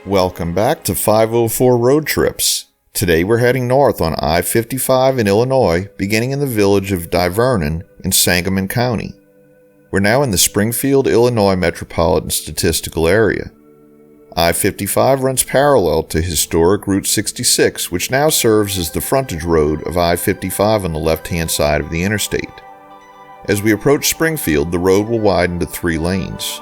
Welcome back to 504 Road Trips. Today we're heading north on I-55 in Illinois, beginning in the village of Divernon in Sangamon County. We're now in the Springfield, Illinois Metropolitan Statistical Area. I-55 runs parallel to historic Route 66, which now serves as the frontage road of I-55 on the left-hand side of the interstate. As we approach Springfield, the road will widen to 3 lanes.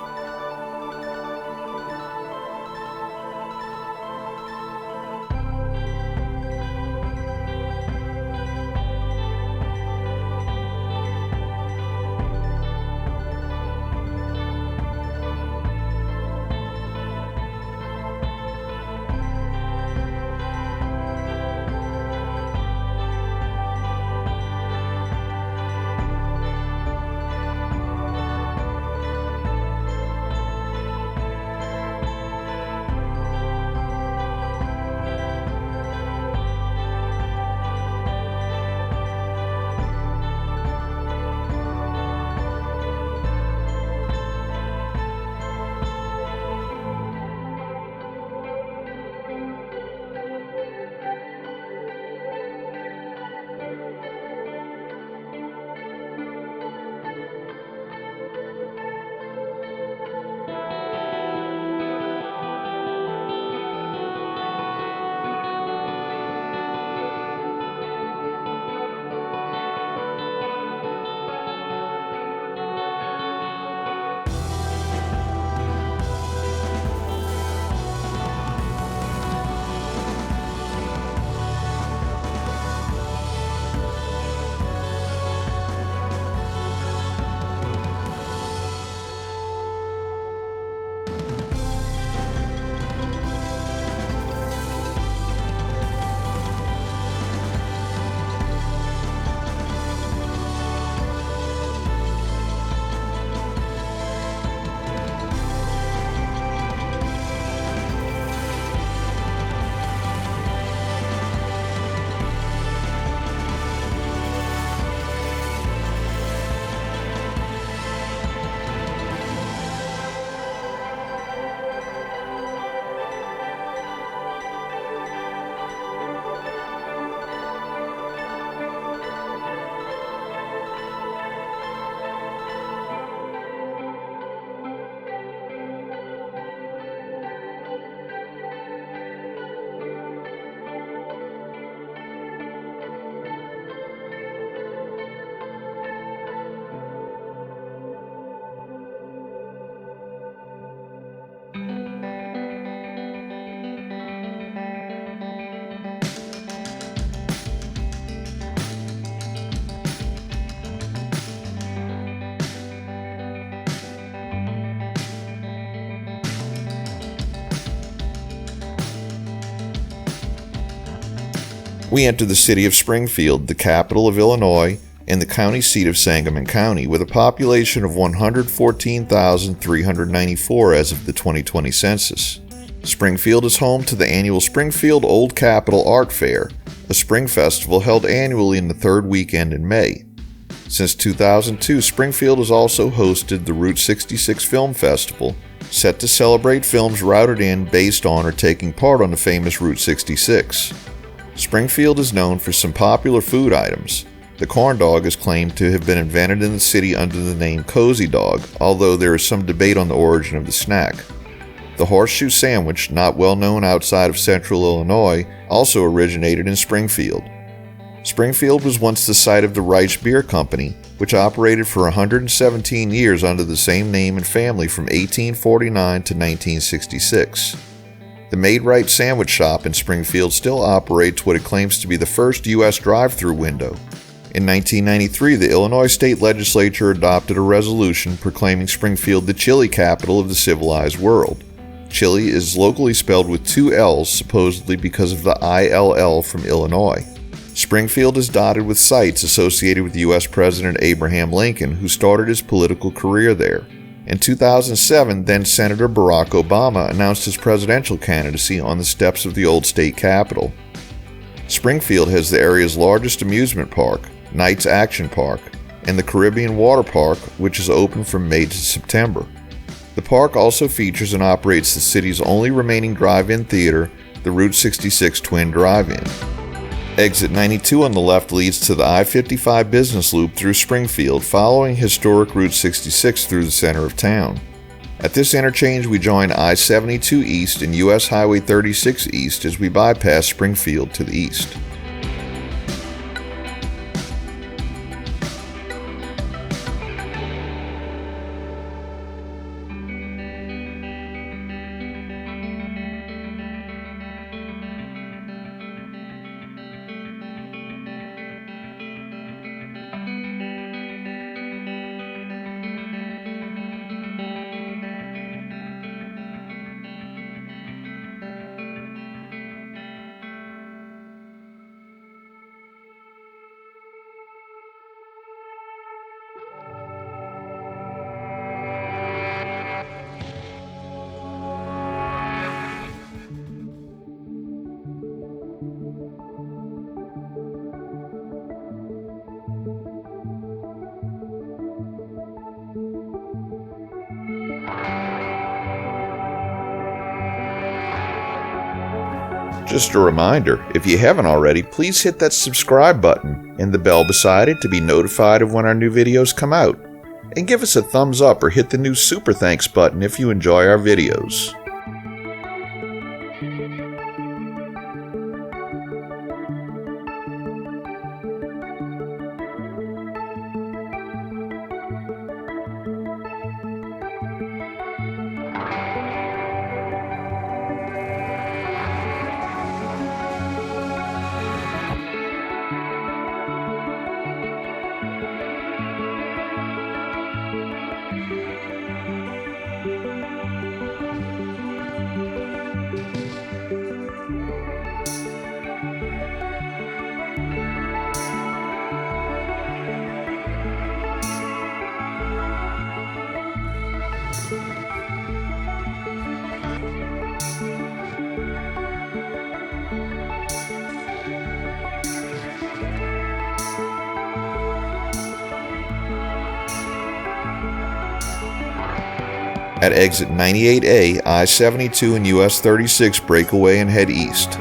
We enter the city of Springfield, the capital of Illinois, and the county seat of Sangamon County, with a population of 114,394 as of the 2020 census. Springfield is home to the annual Springfield Old Capitol Art Fair, a spring festival held annually in the third weekend in May. Since 2002, Springfield has also hosted the Route 66 Film Festival, set to celebrate films routed in, based on, or taking part on the famous Route 66. Springfield is known for some popular food items. The corn dog is claimed to have been invented in the city under the name Cozy Dog, although there is some debate on the origin of the snack. The horseshoe sandwich, not well known outside of central Illinois, also originated in Springfield. Springfield was once the site of the Reich Beer Company, which operated for 117 years under the same name and family from 1849 to 1966. The Maid-Rite Sandwich Shop in Springfield still operates what it claims to be the first U.S. drive-through window. In 1993, the Illinois State Legislature adopted a resolution proclaiming Springfield the chili capital of the civilized world. Chili is locally spelled with 2 L's, supposedly because of the ILL from Illinois. Springfield is dotted with sites associated with U.S. President Abraham Lincoln, who started his political career there. In 2007, then-Senator Barack Obama announced his presidential candidacy on the steps of the old state capitol. Springfield has the area's largest amusement park, Knights Action Park, and the Caribbean Water Park, which is open from May to September. The park also features and operates the city's only remaining drive-in theater, the Route 66 Twin Drive-In. Exit 92 on the left leads to the I-55 business loop through Springfield, following historic Route 66 through the center of town. At this interchange, we join I-72 East and US Highway 36 East as we bypass Springfield to the east. Just a reminder, if you haven't already, please hit that subscribe button and the bell beside it to be notified of when our new videos come out. And give us a thumbs up or hit the new super thanks button if you enjoy our videos. At exit 98A, I-72 and US 36 break away and head east.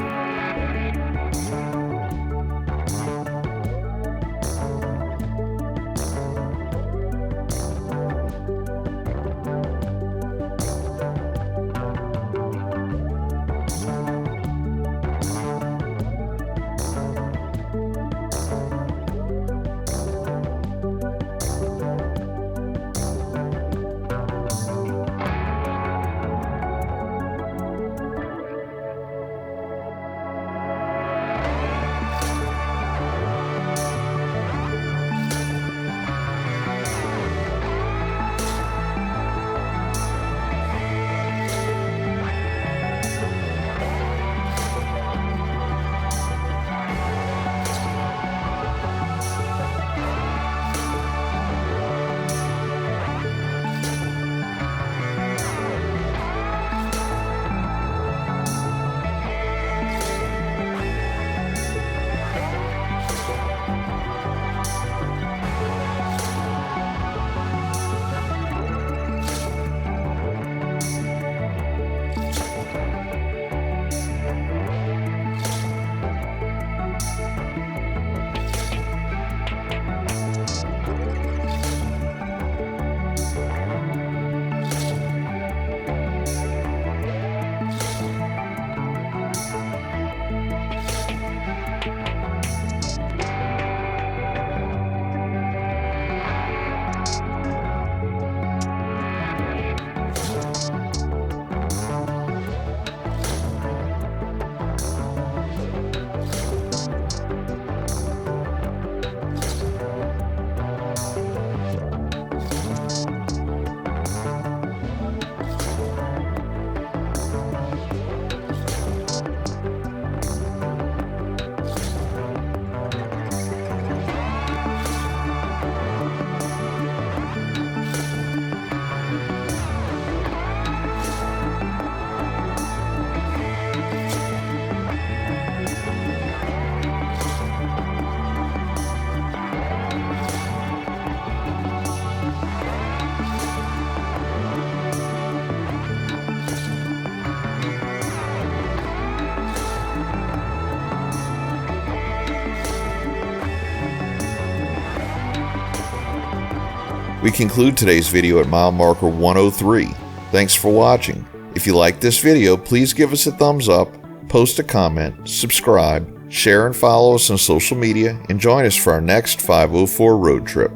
We conclude today's video at mile marker 103. Thanks for watching. If you like this video, please give us a thumbs up, post a comment, subscribe, share and follow us on social media, and join us for our next 504 road trip.